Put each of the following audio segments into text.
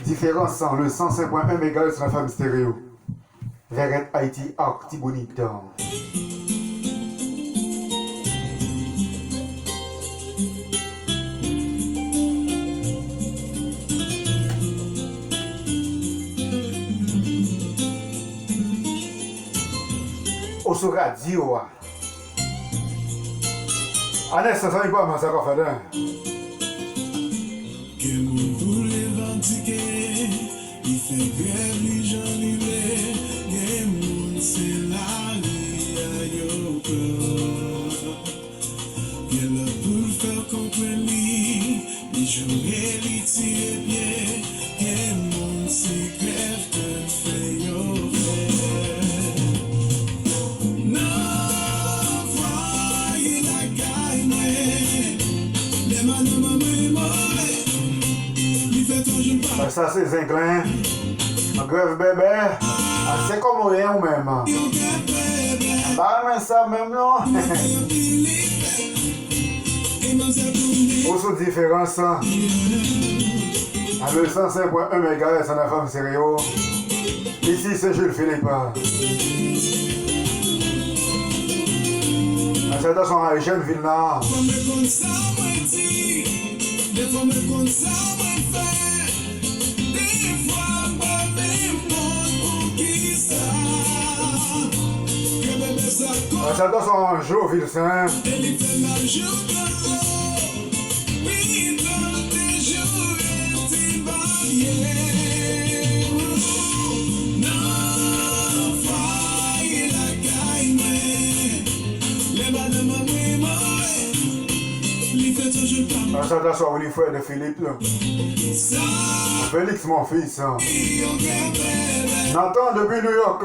Différence sans le 105.1 MHz la femme stéréo. Verrette Haïti Artibonite. Au sur radio. Annès, ça n'est pas ma sac à il fait grève, les gens libérés, les monde c'est la vie à yo cœur. Il a pour faire comprendre, les jouer, les tirer bien, les monde c'est grève que fait yo faire. Non, voyez la gagne, les manos ça c'est Zinglin. Un grève bébé. C'est comme rien ou même. Bah mais ça même non. Autre différence. À le 105.1 MHz en la femme sérieux. Ici c'est Jules Philippe. C'est dans son Haïtien Vilna. Ça doit son jour, Vilsain. Ça doit son frère de Philippe. Félix, mon fils. Nathan depuis New York.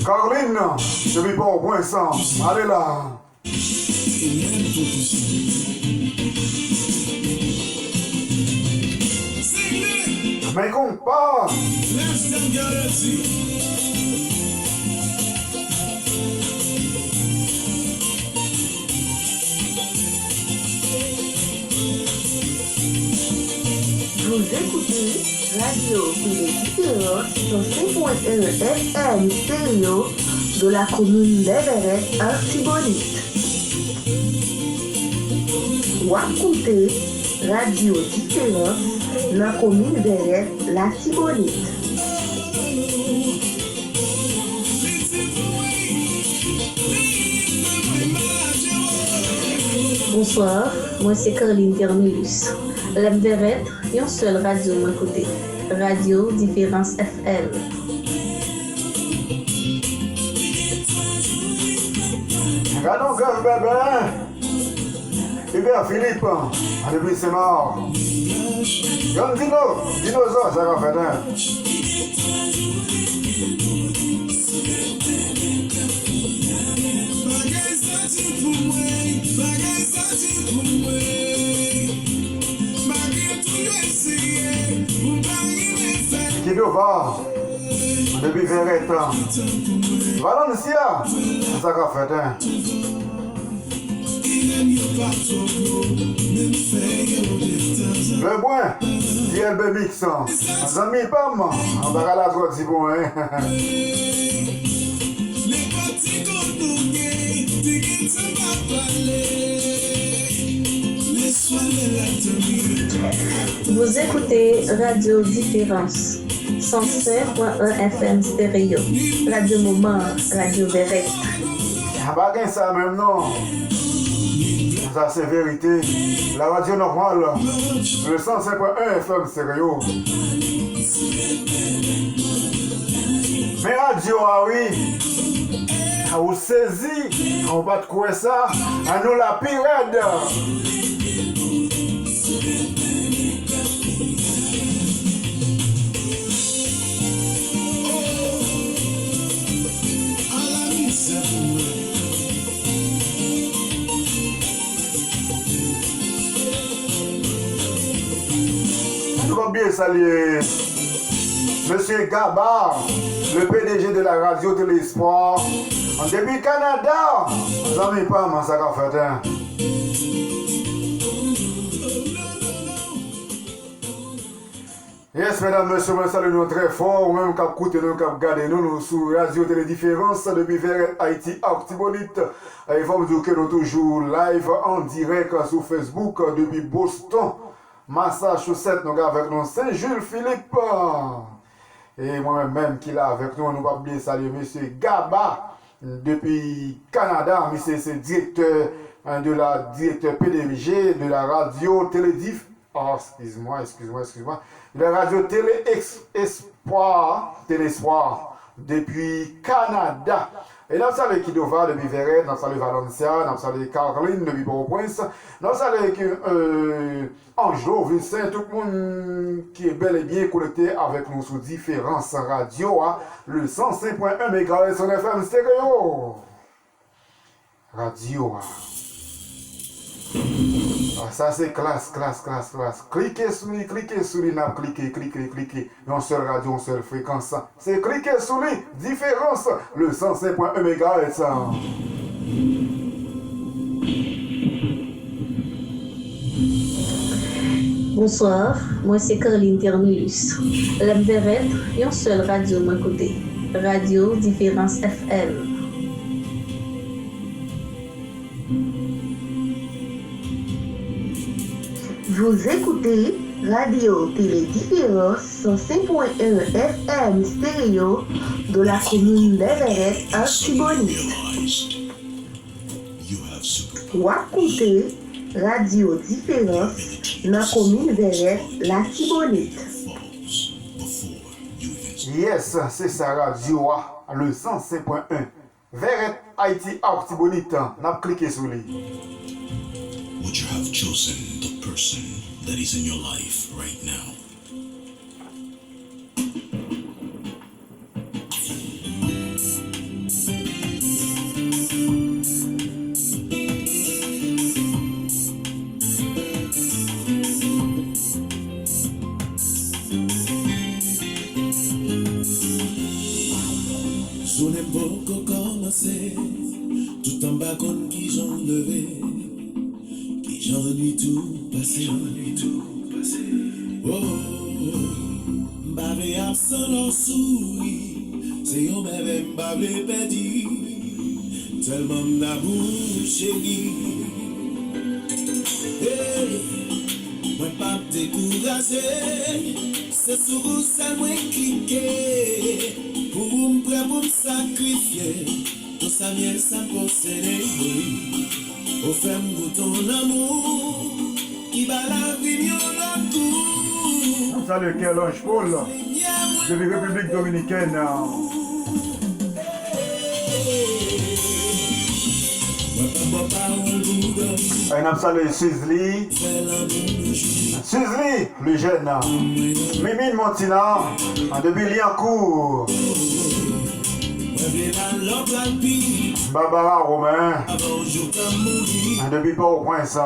Caroline, je vis pas au point sans. Allez là. Mais compte pas. Vous écoutez Radio Télévision sur 5.1 FM stéréo de la commune d'Everett Artibonite. Ou écoutez Radio Différence dans la commune d'Everett l'Artibonite. Bonsoir, moi c'est Caroline Cornelius. L'Everett, une seule radio de mon côté. Radio Différence FM. Regardons grave bébé. Hubert Philippe, depuis c'est mort. Yann dinosaure, ça va faire. Qui doit voir depuis Verrette. Valencia, ça va faire. Le bois, DLB Mix, un ami Pam, on va la droite si bon, hein. Vous écoutez Radio Différence, 105.1 FM stéréo, Radio Moment, Radio Verrette. Pas qu'un ça même non. Ça c'est vérité. La radio normale, le 105.1 FM stéréo. Mais radio, ah oui. Vous saisi, on va te courir ça, à nous la pirate. Je vais bien saluer Monsieur Gabard, le PDG de la radio de l'espoir. En début Canada, vous n'avez pas ma sac à faire. Yes, mesdames, messieurs, je salue nous très fort, ou même cap écouter nous, cap garder nous sur Radio Télé Différence depuis vers Haïti, Artibonite. Il faut me dire que nous toujours live en direct sur Facebook depuis Boston, Massachusetts, nous avec nous Saint-Jules-Philippe. Et moi-même qui est là avec nous, nous va oublier saluer monsieur Gaba depuis Canada, monsieur c'est directeur de la directeur PDG de la radio Télédiff. Oh, excuse-moi. De la radio Télé Espoir depuis Canada. Et nous saluons Kidova depuis Verret, nous saluons Valencia, nous saluons Caroline depuis Port-au-Prince, nous saluons Angelo, Vincent, tout le monde qui est bel et bien connecté avec nous sur différentes radios, le 105.1 MHz sur FM stéréo. Radio. Ça c'est classe. Cliquez sur lui, cliquez. Une seule radio, une seule fréquence. C'est cliquer sur lui, différence, le 105.1 MHz. Bonsoir, moi c'est Caroline Terminus. L'aime verret, une seule radio à mon côté. Radio Différence FM. Vous écoutez Radio Télé Différence 105.1 FM stéréo de la commune d'Everett, Artibonite. Ou écoutez Radio Différence dans la commune d'Everett, l'Artibonite. Yes, c'est ça radio, le 105.1. Verret Haïti, Artibonite. N'a cliqué sur lui. Would you have chosen the person that is in your life right now? Son époque commencé, tout en bas qu'on qui j'en levé. J'ennuie tout passé. Oh, m'bave absent dans souris. C'est yon bébé m'bave perdu. Tellement d'amour chéri. Hey, moi pas découragé. C'est sur vous ça moi cliquer. Pour m'prêt pour m'sacrifier. Tout ça vient sans posséder. Au femme de ton amour, qui va la vie mieux la cour. Salut, Kerlange Paul, de la République Dominicaine. Et nous saluons Suzli, le jeune. Mimine Montina, depuis Liancourt. Barbara Romain, depuis Port-au-Prince.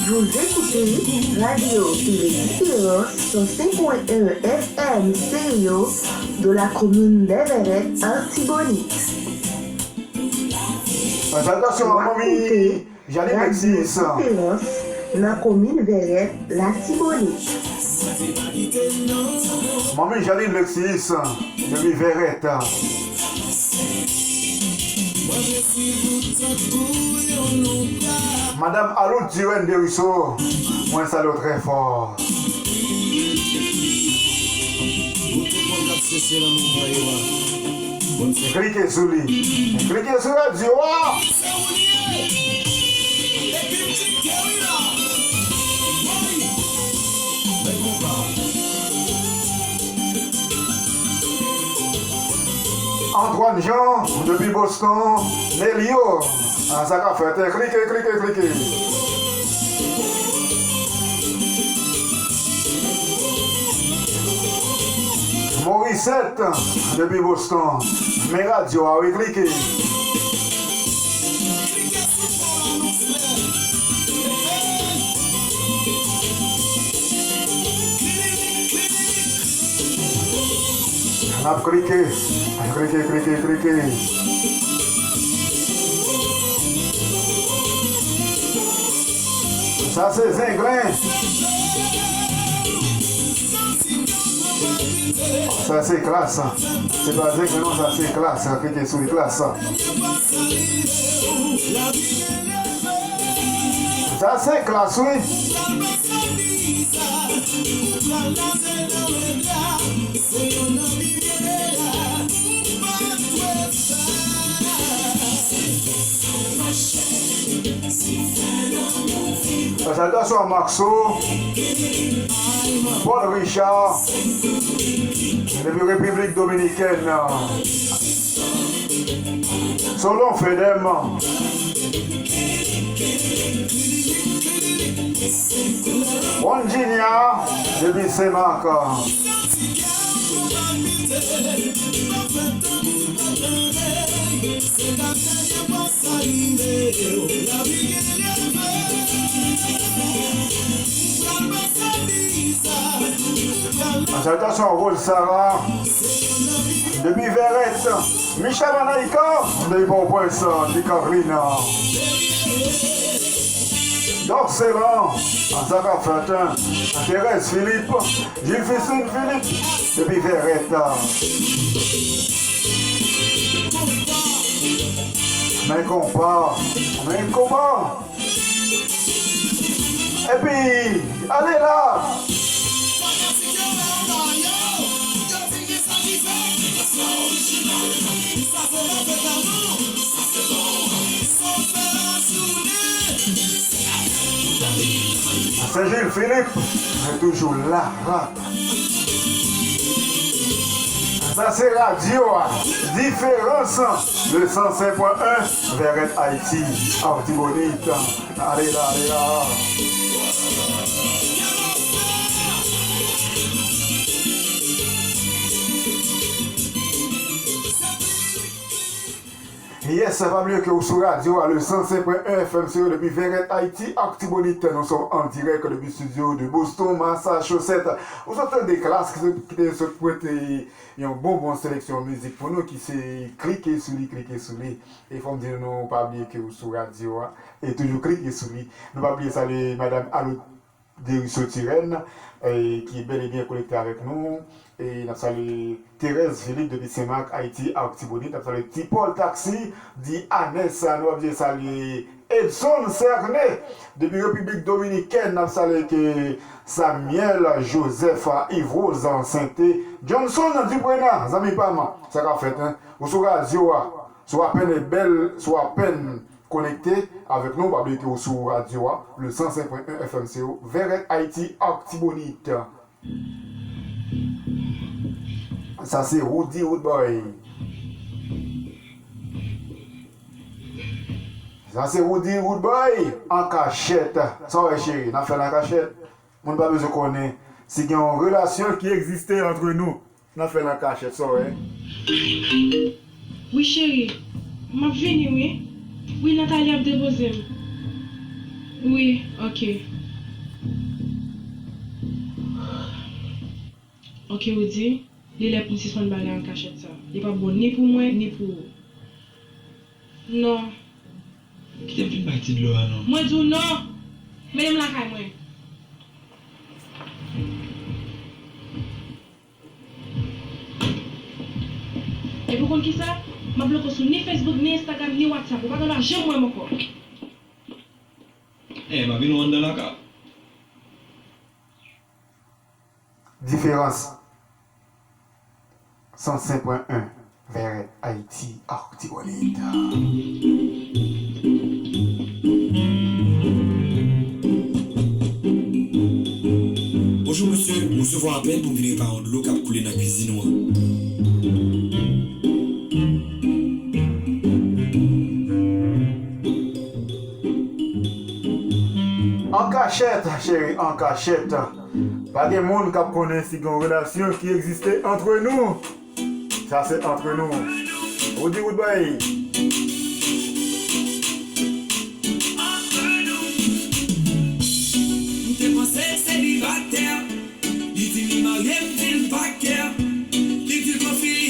Vous écoutez Radio Télé Différence 105.1 FM stéréo de la commune d'Everett, Artibonite. Attention, mamie, j'allais Lexis. Différence dans la commune d'Everett, l'Artibonite. Mamie, j'allais Lexis, depuis Verret. Madame Alou Diwen de Russo, moi salue très fort. Cliquez sur lui. Cliquez sur la radio. Antoine Jean, depuis Boston, Lélio, à sa cafette, cliquez. Morissette, depuis Boston, mes radios, oui, cliquez. A cliquer. Cliquer. Ça c'est Zinglin. Ça c'est classe. C'est pas Zinglin, non, ça c'est classe. Cliquez sur les classes. Ça c'est classe, oui. Salutations à Maxo, Paul Richard, de la République Dominicaine, Solon Fedem, Virginia, depuis Saint-Marc. Salutations à Rose Sarah, depuis Verrette, Michel Manaïka, depuis Port-au-Prince, de Carolina. D'Orcelan, Zara Fantin, Thérèse Philippe, Gilles Fessine Philippe, depuis Verrette. Mais combat. Et puis, allez là. C'est Gilles Philippe, est toujours là. Ça c'est radio, différence, le 105.1, Verrette Haïti, Artibonite. Allez là. Yes, ça va mieux que sur radio à le 105.1 FMCO depuis Verrette Haïti, Artibonite. Nous sommes en direct depuis le studio de Boston, Massachusetts. Vous entendez des classes qui se pointent une bonne sélection de musique pour nous qui s'est cliquer sur lui. Et il faut me dire, nous pas oublier que vous sur radio et toujours cliquer sur lui. Nous pas oublier saluer Madame Allo Desruisseaux-Tirenne qui est bel et bien connectée avec nous. Et nous saluons Thérèse Philippe depuis Saint-Marc, Haïti, Artibonite. Nous saluons Tipol Taxi, dit Annès. Nous avons salué Edson Cerné depuis République Dominicaine. Nous saluons Samuel Joseph Yves Santé. Johnson Dubrena, Zami Pama. Ça va fait, hein? Vous sur radio, soit à peine belle, soit à peine connecté avec nous, parce que vous sur radio, le 105.1 FMCO, Verrette Haïti, Artibonite. Ça c'est Rudy Woodboy. Ça c'est Rudy Woodboy en cachette. Ça ouais chérie, on a fait la cachette. On n'a pas besoin de connaître. Si il y a une relation qui existait entre nous, on a fait la cachette, ça ouais. Oui chérie, m'a venu oui. Oui Nathalie a déposé. Oui, ok. Ok Rudy. Les lèvres pour 600 balles en cachette ça. Il n'est pas bon ni pour moi ni pour vous. Non. Qui t'a fait une partie de l'eau non? Moi dis non. Mais je la caille moi. Et pour contre qui ça? Je ne bloque sur ni Facebook, ni Instagram, ni WhatsApp. Je ne vais pas jamais moi encore. Eh, ma vie nous dans la carte. Différence. 105.1 Verrette Haïti, Artibonite. Bonjour monsieur, nous recevons un appel pour venir par de l'eau qui a coulé dans la cuisine. En cachette, chérie, en cachette. Pas de monde qui connaît si une relation qui existait entre nous. Ça c'est entre nous. On dit goodbye. M'te pensé célibataire, il dit mi marié, m'dit pas care, il dit confie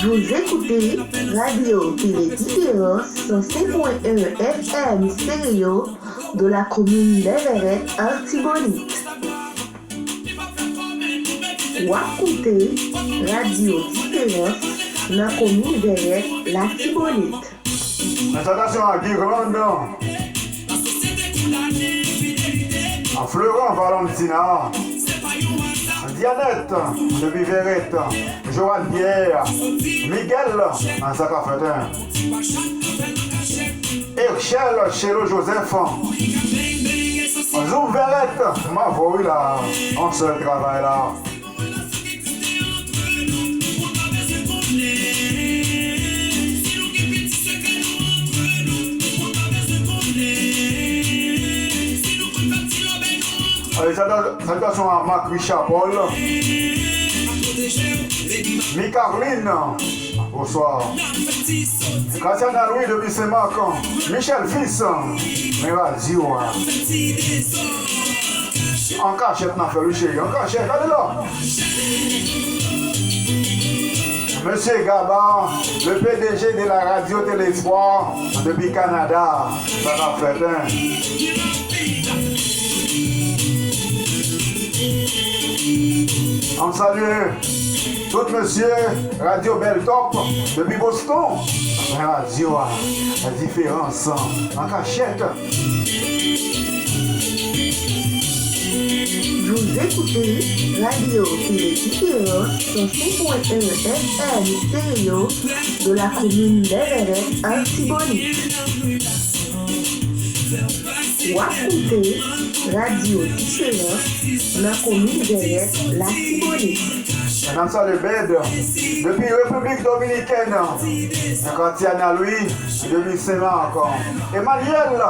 Vous écoutez Radio Télédifférence 105.1 FM stéréo de la commune d'Everett, Artibonite. Ou écoutez Radio Différence de la commune d'Everett, l'Artibonite. Attention à Guirlande, à Florent Valentina, Dianette de Biverette, Joanne Pierre, Miguel en Zacafetin, Herchel Chélo Joseph, Zoom Verette, ma voix là, on se travaille là. Allez, salutations à Marc Richard Paul, Micaroline, bonsoir. Cassiana Louis depuis Saint-Marc, Michel Fils, Radio. En cachette, n'a fait le chéri, en cachette, allez là. Monsieur Gaba, le PDG de la radio Téléspoir depuis Canada, ça a fait un. On salue tout monsieur Radio Beltop depuis Boston. Radio la différence en cachette. Vous écoutez Radio Télédifférence 105.1 FM stéréo de la commune d'Everett, Artibonite. Ou écoutez Radio Différence de la commune d'Everett, l'Artibonite. On salue Bed depuis République Dominicaine. Cassiana Louis depuis Saint-Marc. Emmanuel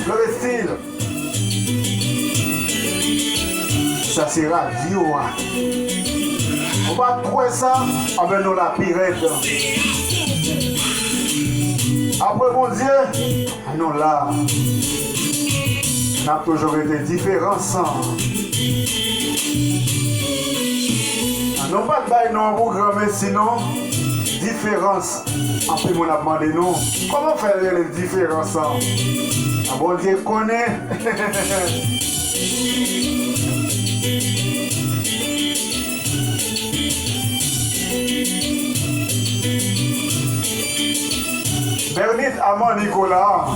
Florestine. Ça c'est radio. On va trouver ça avec nous la pirate. Après mon Dieu, nous là. On a toujours été différents. Non pas de bail non pour grand, mais sinon, différence. Après, on a demandé nous, comment faire les différences? Ah bon Dieu connaît. Bernite Amand Nicolas,